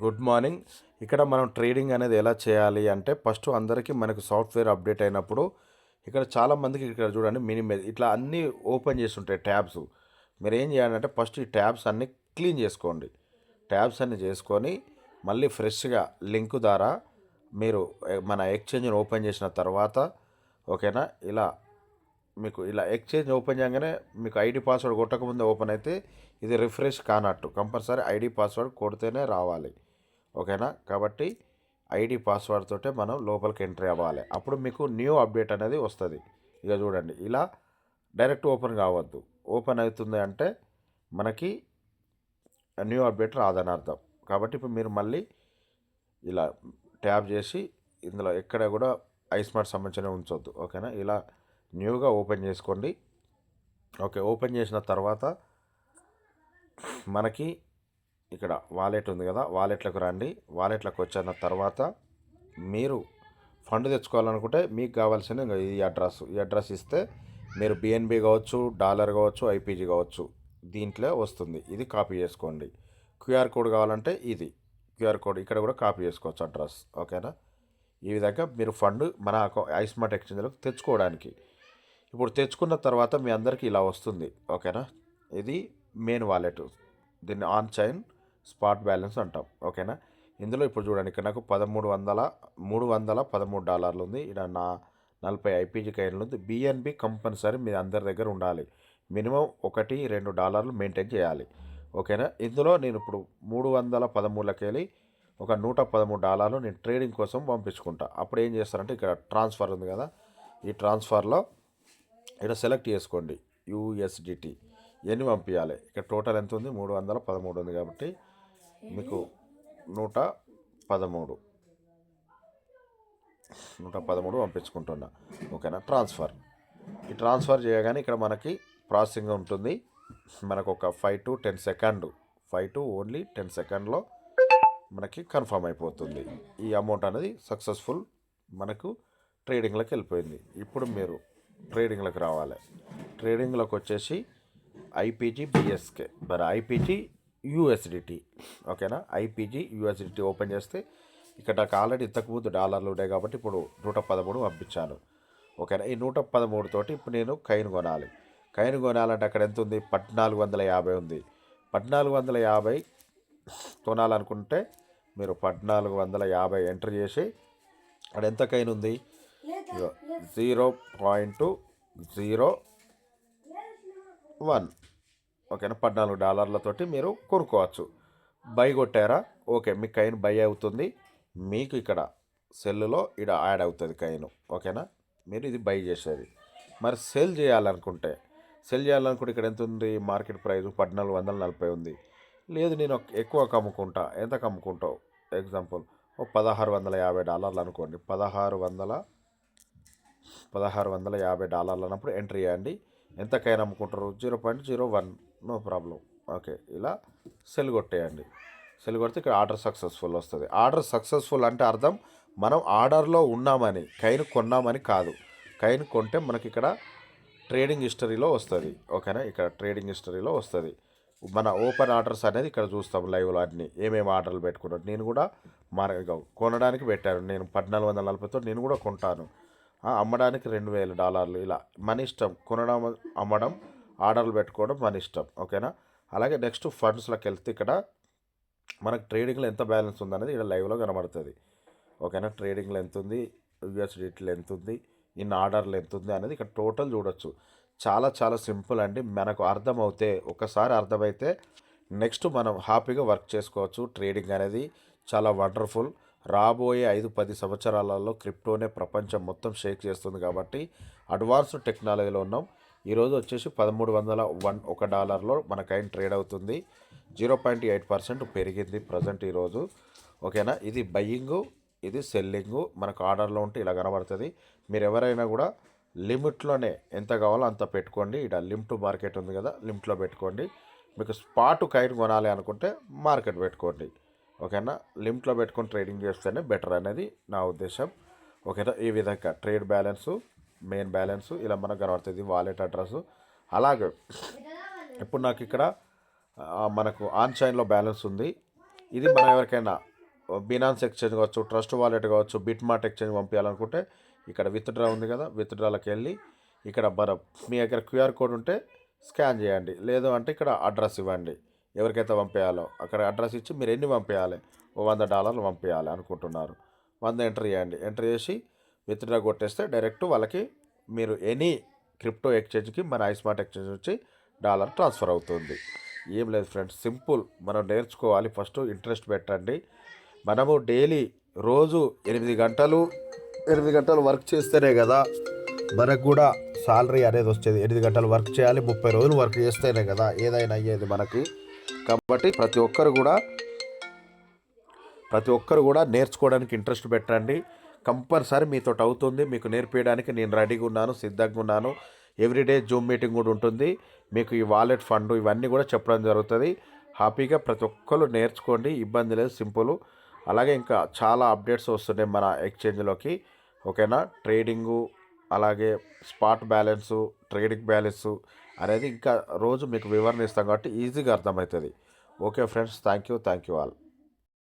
Good morning. ఇక్కడ మనం trading అనేది ఎలా చేయాలి అంటే ఫస్ట్ అందరికీ మనకు సాఫ్ట్వేర్ అప్డేట్ అయినప్పుడు ఇక్కడ చాలామందికి ఇక్కడ చూడండి మినిమైజ్ ఇట్లా అన్నీ ఓపెన్ చేసి ఉంటాయి ట్యాబ్స్. మీరు ఏం చేయాలంటే ఫస్ట్ ఈ ట్యాబ్స్ అన్నీ క్లీన్ చేసుకోండి. ట్యాబ్స్ అన్నీ చేసుకొని మళ్ళీ ఫ్రెష్గా లింక్ ద్వారా మీరు మన ఎక్స్చేంజ్ని ఓపెన్ చేసిన తర్వాత ఓకేనా, ఇలా మీకు ఇలా ఎక్స్చేంజ్ ఓపెన్ చేయగానే మీకు ఐడి పాస్వర్డ్ కొట్టకముందే ఓపెన్ అయితే ఇది రిఫ్రెష్ కానట్టు, కంపల్సరీ ఐడి పాస్వర్డ్ కొడితేనే రావాలి. ఓకేనా, కాబట్టి ఐడి పాస్వర్డ్ తోటే మనం లోపలికి ఎంట్రీ అవ్వాలి. అప్పుడు మీకు న్యూ అప్డేట్ అనేది వస్తుంది. ఇక చూడండి, ఇలా డైరెక్ట్ ఓపెన్ కావద్దు. ఓపెన్ అవుతుంది అంటే మనకి న్యూ అప్డేట్ రాదని అర్థం. కాబట్టి ఇప్పుడు మీరు మళ్ళీ ఇలా ట్యాప్ చేసి ఇందులో ఎక్కడ కూడా ఐస్మార్ట్ సంబంధించిన ఉంచొద్దు. ఓకేనా, ఇలా న్యూగా ఓపెన్ చేసుకోండి. ఓకే, ఓపెన్ చేసిన తర్వాత మనకి ఇక్కడ వాలెట్ ఉంది కదా, వాలెట్లకు రండి. వాలెట్లకు వచ్చిన తర్వాత మీరు ఫండ్ తెచ్చుకోవాలనుకుంటే మీకు కావాల్సిన ఈ అడ్రస్ ఇస్తే మీరు బిఎన్బి కావచ్చు, డాలర్ కావచ్చు, ఐపీజీ కావచ్చు, దీంట్లో వస్తుంది. ఇది కాపీ చేసుకోండి. క్యూఆర్ కోడ్ కావాలంటే ఇది క్యూఆర్ కోడ్ ఇక్కడ కూడా కాపీ చేసుకోవచ్చు అడ్రస్. ఓకేనా, ఈ విధంగా మీరు ఫండ్ మన ఐస్మార్ట్ ఎక్స్చేంజ్లకు తెచ్చుకోవడానికి. ఇప్పుడు తెచ్చుకున్న తర్వాత మీ అందరికీ ఇలా వస్తుంది. ఓకేనా, ఇది మెయిన్ వాలెట్, దీన్ని ఆన్ చైన్ స్పాట్ బ్యాలెన్స్ అంటాం. ఓకేనా, ఇందులో ఇప్పుడు చూడండి, ఇక్కడ నాకు $313 ఉంది. ఇక్కడ నా 40 ఐపీజీ కాయిన్లు ఉంది. బిఎన్బి కంపల్సరీ మీ అందరి దగ్గర ఉండాలి. మినిమం $1-2 మెయింటైన్ చేయాలి. ఓకేనా, ఇందులో నేను ఇప్పుడు 313లకి వెళ్ళి ఒక $113 నేను ట్రేడింగ్ కోసం పంపించుకుంటా. అప్పుడు ఏం చేస్తారంటే ఇక్కడ ట్రాన్స్ఫర్ ఉంది కదా, ఈ ట్రాన్స్ఫర్లో ఇక్కడ సెలెక్ట్ చేసుకోండి యూఎస్డిటీ ఎన్ని పంపించాలి. ఇక్కడ టోటల్ ఎంత ఉంది, 313 ఉంది కాబట్టి మీకు 113 పంపించుకుంటున్నా. ఓకేనా, ట్రాన్స్ఫర్. ఈ ట్రాన్స్ఫర్ చేయగానే ఇక్కడ మనకి ప్రాసెసింగ్ ఉంటుంది. మనకు ఒక 5 to 10 సెకండ్, 5 to only 10 సెకండ్లో మనకి కన్ఫర్మ్ అయిపోతుంది. ఈ అమౌంట్ అనేది సక్సెస్ఫుల్ మనకు ట్రేడింగ్లోకి వెళ్ళిపోయింది. ఇప్పుడు మీరు ట్రేడింగ్లోకి రావాలి. ట్రేడింగ్లోకి వచ్చేసి ఐపీజీ బిఎస్కే మరి ఐపీజీ యూఎస్డిటీ. ఓకేనా, ఐపీజీ యూఎస్డిటీ ఓపెన్ చేస్తే ఇక్కడ నాకు ఆల్రెడీ ఇంతకుముందు డాలర్లు ఉన్నాయి కాబట్టి ఇప్పుడు 113 పంపించాను. ఓకేనా, ఈ 113 తోటి ఇప్పుడు నేను కైన్ కొనాలి. కైన్ కొనాలంటే అక్కడ ఎంత ఉంది, 1450 ఉంది. 1450 కొనాలనుకుంటే మీరు 1450 ఎంటర్ చేసి అక్కడ ఎంత కైన్ ఉంది, 0.01. ఓకేనా, $14 మీరు కొనుక్కోవచ్చు. బై కొట్టారా, ఓకే, మీ కైన్ బై అవుతుంది. మీకు ఇక్కడ సెల్లులో ఇక్కడ యాడ్ అవుతుంది కైన్. ఓకేనా, మీరు ఇది బై చేసేది. మరి సెల్ చేయాలనుకుంటే ఇక్కడ ఎంత ఉంది, మార్కెట్ ప్రైస్ 1440 ఉంది. లేదు నేను ఎక్కువ కమ్ముకుంటా, ఎంత కమ్ముకుంటావు, ఎగ్జాంపుల్ $1650 అనుకోండి. $1650 అన్నప్పుడు ఎంట్రీ చేయండి. ఎంతకైనా అమ్ముకుంటారు, 0.01, నో ప్రాబ్లం. ఓకే, ఇలా సెల్ కొట్టేయండి. సెల్ కొడితే ఇక్కడ ఆర్డర్ సక్సెస్ఫుల్ వస్తుంది. ఆర్డర్ సక్సెస్ఫుల్ అంటే అర్థం మనం ఆర్డర్లో ఉన్నామని, కైన్ కొన్నామని కాదు. కైన్ కొంటే మనకి ఇక్కడ ట్రేడింగ్ హిస్టరీలో వస్తుంది. ఓకేనా, ఇక్కడ ట్రేడింగ్ హిస్టరీలో వస్తుంది. మన ఓపెన్ ఆర్డర్స్ అనేది ఇక్కడ చూస్తాం లైవ్లో అన్నీ ఏమేమి ఆర్డర్లు పెట్టుకున్నాను. నేను కూడా కొనడానికి పెట్టాను. నేను 1440తో నేను కూడా కొంటాను. అమ్మడానికి $2000. ఇలా మన ఇష్టం, కొనడం అమ్మడం ఆర్డర్లు పెట్టుకోవడం మన ఇష్టం. ఓకేనా, అలాగే నెక్స్ట్ ఫండ్స్లోకి వెళ్తే ఇక్కడ మనకు ట్రేడింగ్లో ఎంత బ్యాలెన్స్ ఉందనేది ఇక్కడ లైవ్లో కనబడుతుంది. ఓకేనా, ట్రేడింగ్లో ఎంత ఉంది, యూఎస్డిటీలో ఎంత ఉంది, ఇన్ ఆర్డర్లు ఎంత ఉంది అనేది ఇక్కడ టోటల్ చూడొచ్చు. చాలా చాలా సింపుల్ అండి. మనకు ఒకసారి అర్థమైతే నెక్స్ట్ మనం హ్యాపీగా వర్క్ చేసుకోవచ్చు. ట్రేడింగ్ అనేది చాలా వండర్ఫుల్. రాబోయే 5-10 సంవత్సరాలలో క్రిప్టోనే ప్రపంచం మొత్తం షేక్ చేస్తుంది. కాబట్టి అడ్వాన్స్డ్ టెక్నాలజీలో ఉన్నాం. ఈరోజు వచ్చేసి $1301 మన కైన్ ట్రేడ్ అవుతుంది. 0.8% పెరిగింది ప్రజెంట్ ఈరోజు. ఓకేనా, ఇది బయ్యింగు, ఇది సెల్లింగు. మనకు ఆర్డర్లో ఉంటే ఇలా కనబడుతుంది. మీరు ఎవరైనా కూడా లిమిట్లోనే ఎంత కావాలో అంత పెట్టుకోండి. ఇక్కడ లిమిట్ మార్కెట్ ఉంది కదా, లిమిట్లో పెట్టుకోండి. మీకు స్పాట్ కైన్ కొనాలి అనుకుంటే మార్కెట్ పెట్టుకోండి. ఓకేనా, లిమిట్లో పెట్టుకొని ట్రేడింగ్ చేస్తేనే బెటర్ అనేది నా ఉద్దేశం. ఓకేనా, ఈ విధంగా ట్రేడ్ బ్యాలెన్సు, మెయిన్ బ్యాలెన్సు ఇలా మనకు కనబడుతుంది. Wallet address. అలాగే ఇప్పుడు నాకు ఇక్కడ మనకు ఆన్ చైన్లో బ్యాలెన్స్ ఉంది. ఇది మనం ఎవరికైనా బినాన్స్ ఎక్స్చేంజ్ కావచ్చు, ట్రస్ట్ వాలెట్ కావచ్చు, బిట్ మార్ట్ ఎక్స్చేంజ్ పంపించాలనుకుంటే ఇక్కడ విత్డ్రా ఉంది కదా, విత్డ్రాలకు వెళ్ళి ఇక్కడ మీ దగ్గర క్యూఆర్ కోడ్ ఉంటే స్కాన్ చేయండి, లేదు అంటే ఇక్కడ అడ్రస్ ఇవ్వండి. ఎవరికైతే పంపించాలో అక్కడ అడ్రస్ ఇచ్చి మీరు ఎన్ని పంపించాలి, $100 పంపించాలి అనుకుంటున్నారు, 100 ఎంటర్ చేయండి. ఎంటర్ చేసి విత్డ్రా కొట్టేస్తే డైరెక్ట్ వాళ్ళకి మీరు ఎనీ క్రిప్టో ఎక్స్చేంజ్కి మన ఐస్మార్ట్ ఎక్స్చేంజ్ నుంచి డాలర్ ట్రాన్స్ఫర్ అవుతుంది. ఏం లేదు ఫ్రెండ్స్, సింపుల్. మనం నేర్చుకోవాలి, ఫస్ట్ ఇంట్రెస్ట్ పెట్టండి. మనము డైలీ రోజు 8 గంటలు వర్క్ చేస్తేనే కదా మనకు కూడా సాలరీ అనేది వచ్చేది. 8 గంటలు వర్క్ చేయాలి, 30 రోజులు వర్క్ చేస్తేనే కదా ఏదైనా అయ్యేది మనకి. కాబట్టి ప్రతి ఒక్కరు కూడా నేర్చుకోవడానికి ఇంట్రెస్ట్ పెట్టండి. కంపల్సరీ మీతో అవుతుంది. మీకు నేర్పించడానికి నేను రెడీగా ఉన్నాను, సిద్ధంగా ఉన్నాను. ఎవ్రీడే జూమ్ మీటింగ్ కూడా ఉంటుంది. మీకు ఈ వాలెట్ ఫండ్ ఇవన్నీ కూడా చెప్పడం జరుగుతుంది. హ్యాపీగా ప్రతి ఒక్కరు నేర్చుకోండి, ఇబ్బంది లేదు, సింపుల్. అలాగే ఇంకా చాలా అప్డేట్స్ వస్తున్నాయి మన ఎక్స్చేంజ్లోకి. ఓకేనా, ట్రేడింగు, అలాగే స్పాట్ బ్యాలెన్సు, ట్రేడింగ్ బ్యాలెన్సు అనేది ఇంకా రోజు మీకు వివరణ ఇస్తాం కాబట్టి ఈజీగా అర్థమవుతుంది. Okay friends, thank you all.